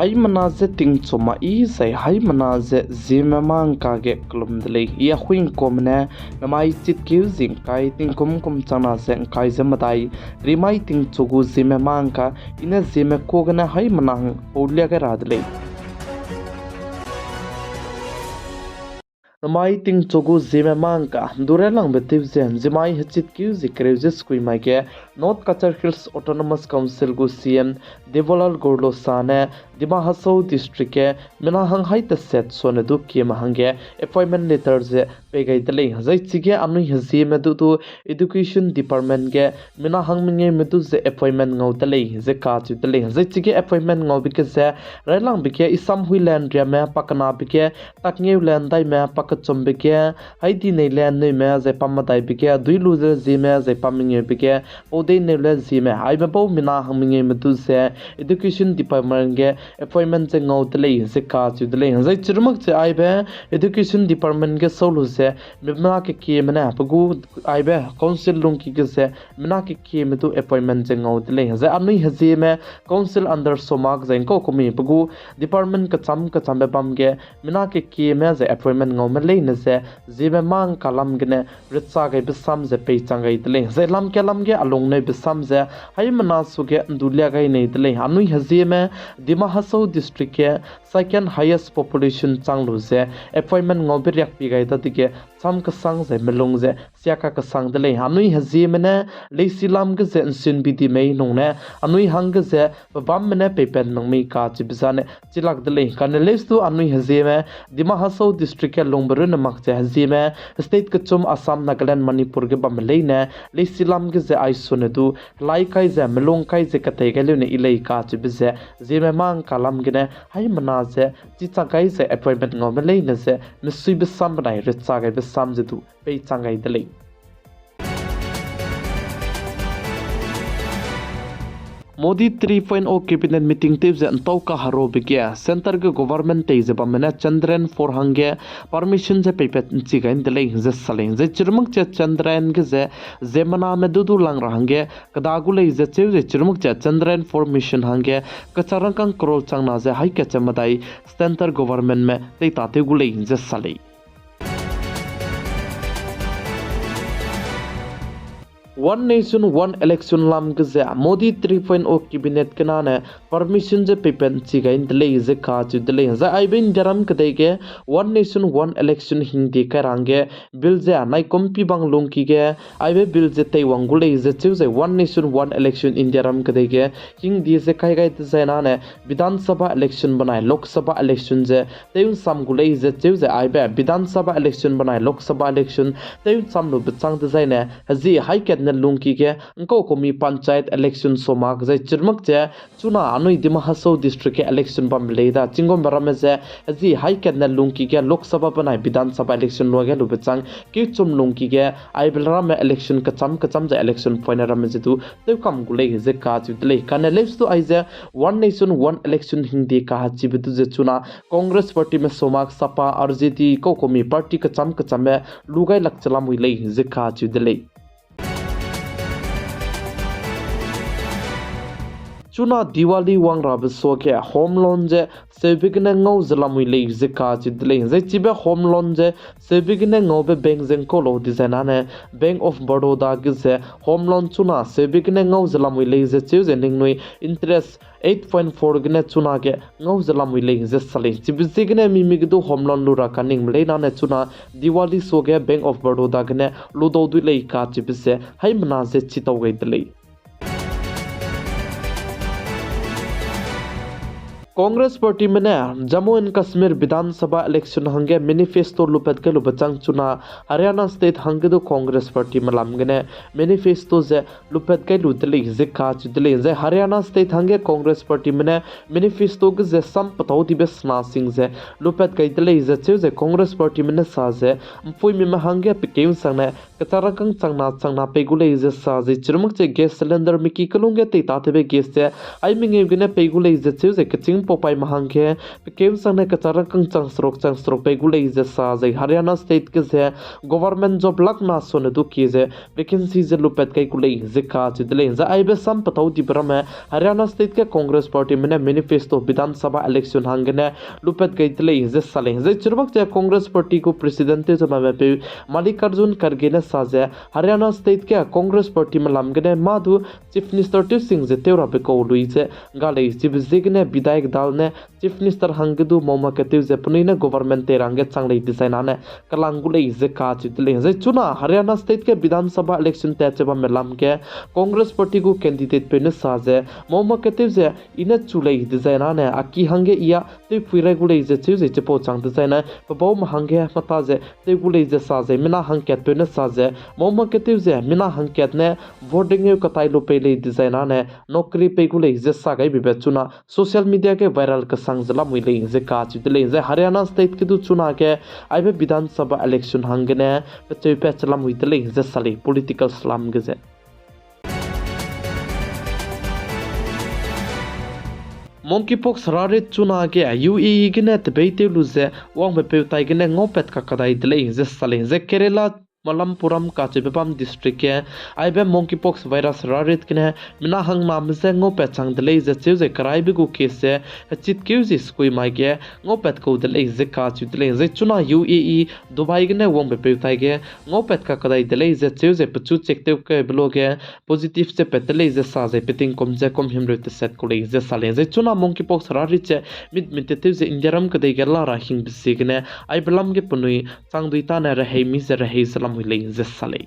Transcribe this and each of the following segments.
hai manaze ting choma I sai hai manaze Zeme mang ka ge klum dele ya huing komne namai chit kiu jing kai ting kum chana se kai zemadai rimai ting chugu Zeme mang ka ina Zeme ko gna hai manang olya ga radle namai ting chogu Zeme mang ka durelang betiv zen zimai hachit kiu zikreuze skui mai ke North Kachar Hills Autonomous Council gu CM Devolal Gorlo Sane Dima Hasau District ke Minahang Haita Set Sonedu Ki Mahange appointment letter ze pegai dele zai chige anu hazi medu tu Education Department ke Minahang minge medu ze appointment ngau dele ze ka chu dele zai chige appointment ngau bike ze railang bike isam hui land ria me pakana bike takngeu land dai me pakachom bike haidi nei land nei me ze pamadai bike duilu ze zime ze paminge bike odei nei le zime ai me bo Minahang minge medu ze Education Department ke appointment ze ngau dele ze ka chu dele zai chirmak che ai be Education Department ke solu ze mena ke ki mena pagu ai be council lung ki ke ze mena ke ki me tu appointment ze ngau dele ze anui hazi me council under somak zain ko komi pagu department ka cham be bam ge mena ke ki me ze appointment ngau me le ne ze Zeme mang kalam gene ritsa ge bisam ze pe changai dele ze lam ge along ne bisam ze hai mana su ge dulia gai nei dele anui hazi me Dima Hasau district ke second highest population changlu ze appointment ngau be yak pi gai ta dige sam ka sang ze melong ze siaka ka sang dele anui hazi mena le silam ge ze sin bi di mei nong ne anui hang ge ze bam mena pe pen nong mei ka chi bizane chilak dele kan les tu anui hazi me Dima Hasau district ke longberu na mak che hazi me state ka chum Assam Nagaland Manipur ge bam le ne le silam ge ze ai sune du lai kai ze melong kai ze ka te ge le ne ilei ka chi bize Zeme mang kalam ge ne hai mana ze chi chakai ze appointment ngom le ne ze misui bisam banai ritsa ge bisam ze du pe changai dele Modi 3.0 cabinet meeting tips and tauka haro bigya center ge government te je bamena Chandran for hange permission je pepet chigain dele je saleng je chirmuk che Chandran ge je zemana me dudu lang rahange kadagule je che je chirmuk che Chandran for mission hange kacharang kang krol changna je hai ke chamadai center government me te tate gule je salei One nation one election lam gaza Modi 3.0 cabinet kanane permission je pepen chigain dele je ka chu dele za aibin jaram kadai ge one nation one election hindi karange bill je nai kompi bang longki ge aibe bill je tai wangule je chu je one nation one election indiaram kadai ge hindi je kai gai de na ne Vidhan Sabha election banai Lok Sabha election je teun sam gule je chu je aibe Vidhan Sabha election banai Lok Sabha election teun sam lo bchang de ne hazi high cat lungki ke angko komi panchayat election somak zai chirmak che chuna anui Dima Hasau district ke election bam leida chingom barame je aji high cat lungki ke Lok Sabha banai Vidhan Sabha election lo ge lu bechang ke chum lungki ke ai belram election ka cham je election point ram je tu te kam gule je ka chu dele kan lives to ai je one nation one election hindi ka chi bitu je chuna Congress party me somak sapa RJD ko komi party ka cham me lugai lak chalam wi le je ka chu dele Chuna Diwali wang rab so ke home loan je saving na ngau zalamui le je ka chi dile je chibe home loan je saving na ngau be bank jeng ko lo designa ne Bank of Baroda ge je home loan chuna saving na ngau zalamui le je che je ningnui interest 8.4 gne chuna ge ngau zalamui le je sale chibe gne mi mi do home loan lu ra kaning le na ne chuna Diwali so ge Bank of Baroda gne lu do du le ka chibe se hai mana je chi taw ge dile Congress party mena Jammu and Kashmir Vidhan Sabha election hange manifesto lupet ke lupachang chuna Haryana state hange do Congress party malam gene manifesto je lupet ke ludele je ka chudele je Haryana state hange Congress party mena manifesto ge je sam patau dibe sna sing je lupet ke dele je che Congress party mena sa je mpui mi hange pekem sangna kacharang changna pegule je sa je chirmuk che gas cylinder miki kalunge te ta thebe gas je ai minge gene pegule je che kaching popai mahang ke kem sang ne kachara kang chang strok pe gulei je sa je Haryana state ke je government job lak na so ne du ki je vacancy je lupet kai gulei je ka chu dele za ai be sam patau di brame Haryana state ke congress party mene manifesto Vidhan Sabha election hangene lupet kai dele je sale je churbak je congress party ko president te jama me pe Mallikarjun Kharge ne sa je Haryana state ke congress party me lamgene madu chief minister te sing je teura be ko lui je gale chief zigne vidayak dal ne chief minister hangdu moma ke te je puni ne government te range changlei design ane kalangulei je ka chu dele je chuna Haryana state ke Vidhan Sabha election te cheba me lam ke congress party ko candidate pe ne sa je moma ke te je ina chulei design ane aki hange iya te puirai gulei je chu je chepo chang design pa bo ma hange mata je te gulei je sa je mina hangket pe ne sa je moma ke te je mina hangket ne voting e katai lo pe le design ane nokri pe gulei je sa gai be chuna social media ke viral ka sang jala muile je ka chu dele je Haryana state ke du chuna ke aibe Vidhan Sabha election hangene pe chei pe chalam huitele je sali political slam ge je monkeypox rarit chuna ke UAE gene tbeite luze wang be pe tai gene ngopet ka kadai dele je sali je Kerala Malampuram Kachibam district ke aibe monkeypox virus rarit kine mina hang ma mse ngope chang dele je cheu karai bi gu kese chit keu ji skui mai ke ngopet ko dele je ka chu dele je chuna UAE Dubai gene wong be pe tai ke ngopet ka kadai dele je cheu je pachu check te ke blog ke positive se petele je sa je peting kom je kom him rete set ko le je sale je chuna monkeypox rarit che mit te je indiaram ka dei gerla ra hing bisigene ai belam ge punui chang duita na ra hei mi se ra hei Huile je sale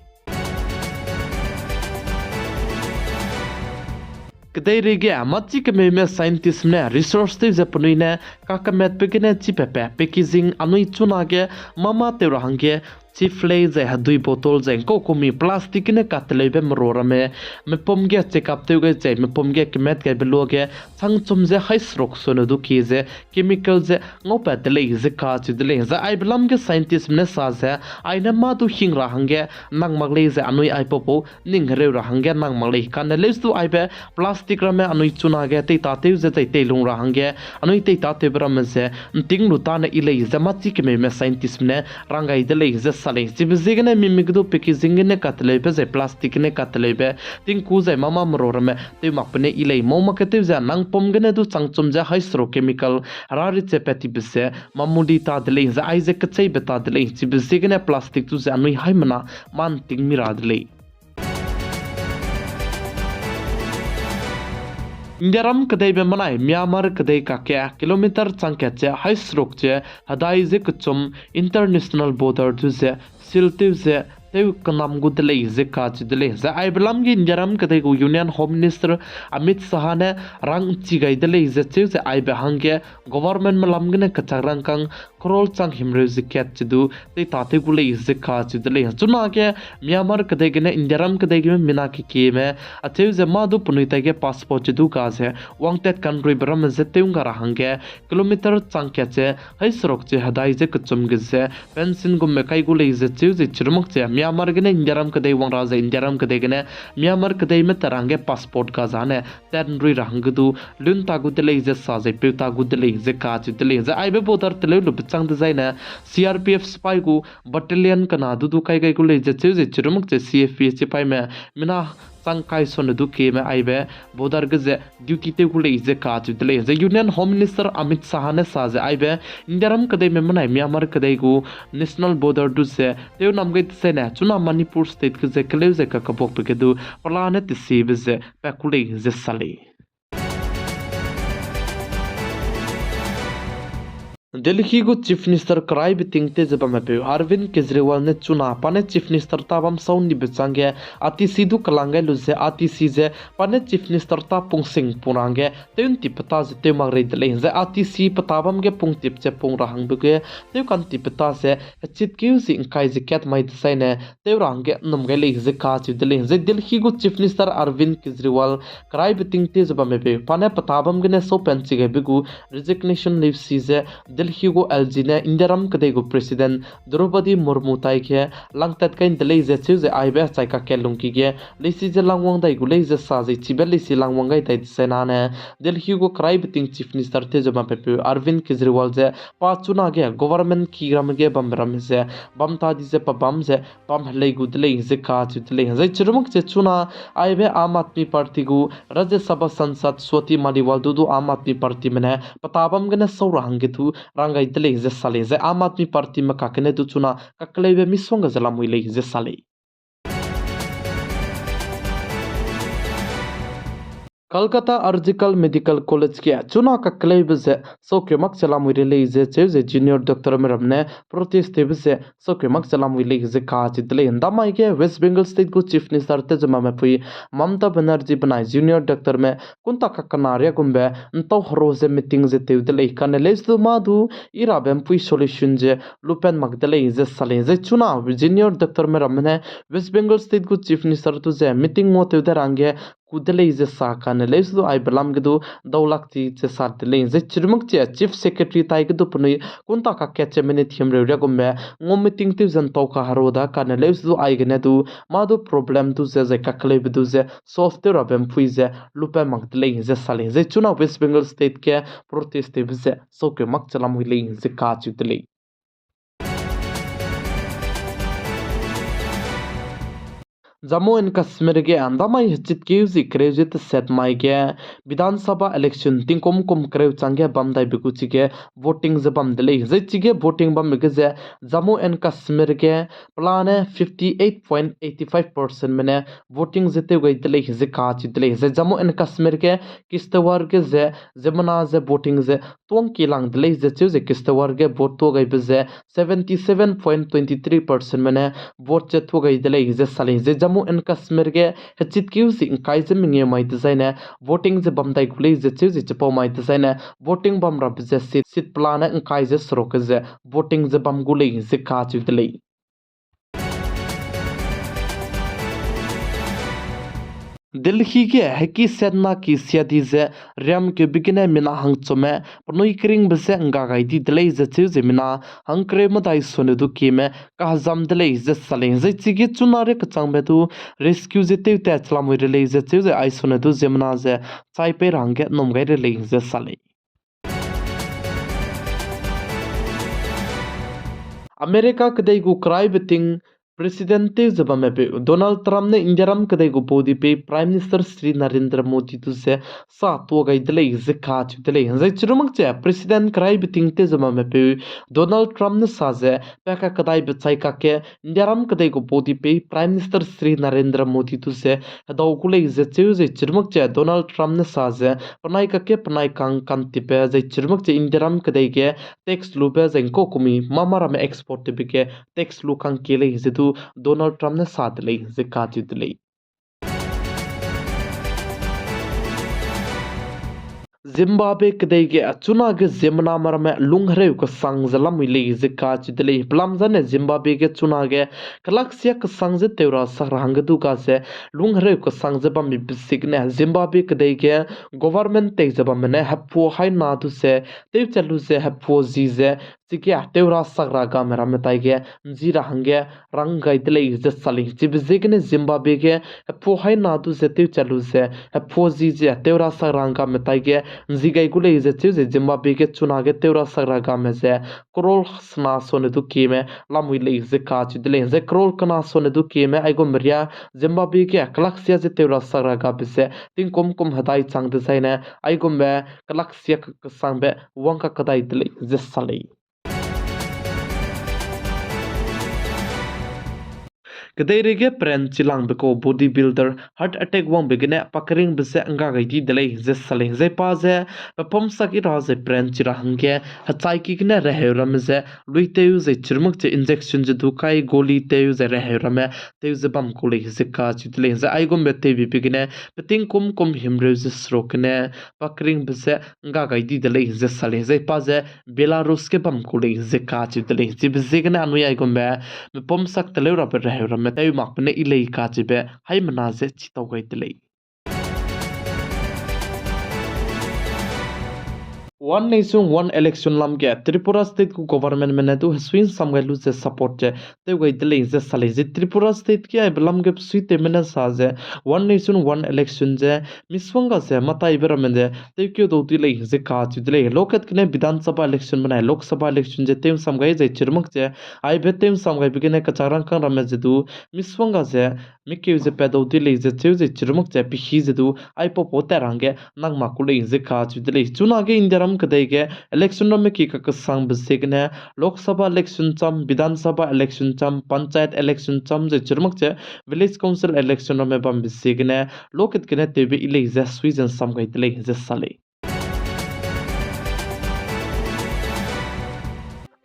Kedai rege amachi ke me scientist ne resource te je punui ne ka ka met pe ne chi pe packaging anui chuna ge mama te rahange chief lay je hadui botol je ko komi plastic ne katle be mrora me pomge check up te ge je me pomge kemet ke beloge chang chum je hais rok so ne du ki je chemical je ngopa te le je ka chu de le za ai blam ge scientist ne sa je ai na ma du hing ra hange nang mag le je anui ai popo ning re ra hange nang mag le kan le su ai be plastic ra me anui chuna ge te ta te je te lung ra hange anui te ta te bra me je ting lu ta ne ile je ma chi ke me scientist ne rangai de le je sale sibzigene mimigdu packaging ne katle be ze plastic ne katle be ting ku ze mama mrorme te makpne ilei moma kete za nang pomgene du changchum ja haisro chemical rari che peti bise mamudi ta dele za aize kachei beta dele sibzigene plastic tu za nui haimana man ting miradle Indiaram kadai be manai Myanmar kadai ka kya kilometer changke che haisrok che hadai je kuchum international border tu je siltiu je teu kanam gudle je ka chidle za ai blam gi Indiaram kadai go union home minister Amit Shah ne rang chi gai dele je che je ai be hangge government malam gne kacharang kang krol chang himre je ket chidu te ta te gule je ka chidle chuna ke Myanmar kadai gne Indiaram kadai gi mina ki me acheu je ma du punui ta ge passport chidu ka je wangtet country bram je teung ga hangge kilometer chang ke che haisrok che hadai je kuchum ge je pensin gum me kai gule je che je chirmuk che Myanmar gane Indiaram kadai wang raza Indiaram kadai gane Myanmar kadai me tarange passport ka zane ten rui rangudu lun ta gudele je sa je pe ta gudele je ka chudele je ai be bodar tele lu chang design CRPF spy gu battalion kana du kai kai gule je che chirmuk che CFP spy me mina Sangkai son du ke me aibe bodar ge duty te gule je ka chudele je union home minister Amit Shah ne sa je aibe Indiaram kadai me manai Myanmar kadai gu national border du se te nam ge se na chuna Manipur state ke je kle je ka kapok pe ke du planet se be je pa kule je sale Delhi go chief minister krai bitingte jaba pe Arvind Kejriwal ne chuna pane chief minister tabam sound ni bechange ati sidu kalange luze ati size pane chief minister ta pungsing purange teun tipata jete magre dele je ati si patabam ge pung tip che pung rahang buge te kan tipata se chit kiu si kai je ket mai tsaine te range num ge le je ka chi dele je Delhi go chief minister Arvind Kejriwal krai bitingte jaba pe pane patabam ge ne so penchi ge bigu resignation leave si je Delhi go LG ne Indiaram kadai go president Draupadi Murmu tai ke langtat kain delay je chu je aibe chai ka kelung ki ge lesi je langwang dai go lei je sa je chibel lesi langwang gai tai sena ne Delhi go krai biting chief minister te jama pe Arvind Kejriwal je pa chuna ge government ki gram ge bamram je bam ta di je pa bam je bam lei gu delay je ka chu delay je churmuk je chuna aibe Aam Aadmi Party gu Rajya Sabha Sansad Swati Maliwal du Aam Aadmi Party mene patabam gane saura hange tu rangai delay je sale je Aam Aadmi Party ma kakene tu chuna kaklebe miswanga zalamui lei je sale Kolkata Arjical Medical College के चुना का क्लेब से सोके मक चलाम विले जे जे junior doctor मेरमने protest देव से सोके मक चलाम विले जे का चितले दामाई के वेस्ट बंगाल स्टेट को चीफ मिनिस्टर ते जमा में पुई ममता बनर्जी बनाई जूनियर डॉक्टर में कुंता का कनारिया गुंबे तो हरोजे मीटिंग जे ते दले कने लेस दु मादु इरा बेम पुई सॉल्यूशन जे लुपेन मगदले जे सले जे चुना जूनियर डॉक्टर मेरमने वेस्ट बंगाल स्टेट को चीफ मिनिस्टर तु जे मीटिंग मोते दरांगे kudele je saka ne lesu ai balam gedu dawlak ti che sat le je chirmuk che chief secretary tai gedu punui kunta ka keche mene thim re re gomme ngom meeting ti jan to ka haroda ka ne lesu ai gene du ma do problem tu je ka kle bedu je software abem pui je lupe mak le je sale je chuna west bengal state ke protest te je so ke mak chalam hui le je ka chutle Jammu and Kashmir के अंदमाई हिचित केउजी क्रेजित सेटमाई के विधानसभा election तिंकोम कोम crave चांगे बमदाई बिकुची के voting ज बम दले जैची के voting बम के जे Jammu and Kashmir के plan 58.85% में voting जते गई दले जे काची दले जे जम्मू एंड कश्मीर के किस्तवार के जे जमना जे वोटिंग जे तोंग किलांग दले जे जे किस्तवार के वोट तो गई जे 77.23% में वोट जे तो गई दले जे सले जे जम्मू एंड कश्मीर के हचित क्यूसी काइजे मिंगे माइ डिजाइन वोटिंग जे बमदाई गुले जे चे चपो माइ डिजाइन वोटिंग बम रब जे सिट प्लान काइजे सरोक जे वोटिंग जे बम गुले जे का चुतले दिल्ली के हकी सेना की सियादी जे रैम के बिगने मिना हंग चोमे पनोई करिंग बसे अंगा गाइदी दले जे जे मिना हंग क्रे मदाई सोने दु की में का जम दले जे सले जे चिगे चुनारे कचांग में दु रेस्क्यू जे ते चलाम रे जे आई सोने दु जेमना जे चाइ पे रंगे नम गै रे जे सले अमेरिका कदई गु क्राई बिटिंग प्रेसिडेंटे जब में पे डोनाल्ड ट्रम्प ने इंडियारम कदई गु बोदी पे प्राइम मिनिस्टर श्री नरेंद्र मोदी तु से सात वो गई दले जे खाच दले जे चुरमक जे प्रेसिडेंट क्राई बिटिंग ते जब में पे डोनाल्ड ट्रम्प ने साजे पैका कदाई बचाई का के इंडियारम कदई गु बोदी पे प्राइम मिनिस्टर श्री नरेंद्र मोदी तु से दौ गुले जे चुरमक जे डोनाल्ड ट्रम्प ने साजे पनाई का के पनाई कांग कांति पे जे चुरमक जे इंडियारम कदई के टैक्स लुबे जे को कुमी मामारा में एक्सपोर्ट पे के टैक्स लु कांग केले जे डोनाल्ड ट्रम्प ने साथ ले जे काजिद ले जिम्बाब्वे कदई के चुना के जेमना मर में लुंगरे को संग जलम मिले जे काच दले प्लमजन जिम्बाब्वे के चुना के कलक्सिया के संग जे तेरा सरहंग दु का से लुंगरे को संग जब मी बिसिकने जिम्बाब्वे कदई के गवर्नमेंट ते जब मने हपो हाय ना दु से ते चलु से हपो जी जे चिके तेरा सगरा गा मेरा मताई के जीरा हंगे रंग गई दले जे सली जिब जिगने जिम्बाब्वे के हपो हाय ना दु से ते चलु से हपो जी जे तेरा सगरा गा मताई के जिगाई गुले जे जिम्बाब्वे के चुना के तेरा सगरा गा में से क्रोल सना सोने दु की में लामुई ले जे काच दिले जे क्रोल कना सोने दु की में आइगो मरिया जिम्बाब्वे के कलक्सिया जे तेरा सगरा गा बिसे तिंग कुम हदाई चांग दिसाइने आइगो में कलक्सिया के संग बे वंका कदाई दिले जे सली कदेरेगे प्रेन चिलांग बेको बॉडी बिल्डर हार्ट अटैक वांग बेगने पकरिंग बसे अंगा गई दले जे सले जे पाजे पम सकी राजे प्रेन चिरांगे हचाई किने रहे रम जे लुइते यु जे चिरमुक जे इंजेक्शन जे दुकाई गोली ते यु जे रहे रम ते जे बम कोले जे का चितले जे आइगो बेते बि बेगने पतिंग कुम हिमरे जे स्रोकने पकरिंग बसे अंगा गई दले जे सले जे पाजे बेलारूस के बम कोले जे का चितले जे बेगने अनु आइगो बे पम सक तले रहे मैं तय मापने इले काजिबे हाय मनाजे चितो गई One nation, one election lam ke Tripura state ku government mena tu swing samgai lu se support je te wai dele je sale je Tripura state ke lam ke suite mena sa je one nation one election je miswanga se mata ibera mende te kyo do dile je ka chu dile lokat kne Vidhan Sabha election bana Lok Sabha election je tem samgai je chirmuk je ai be tem samgai bigene ka charang kan ram je du miswanga je mikki je pedo dile je chu je chirmuk je pi hi je du ai po potarange nang makule je ka chu dile chuna ge indiaram kadege election no me ki ka sang bisigne Lok Sabha election cham Vidhan Sabha election cham panchayat election cham je chirmak je village council election no me bam bisigne lokit kene tebe ile je suizen sam gai tele je sale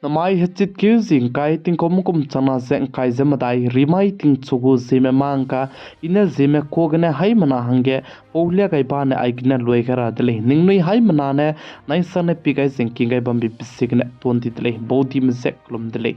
namai hechit kyuzing kai ting kom chana se kai zemadai rimai ting chugu zeme mangka ina zeme kogne hai mana hange poulia kai ba ne aikna loi khara dele ningnui hai mana ne naisane pigai singking gai bambi bisigne tonti dele bodi mse klum dele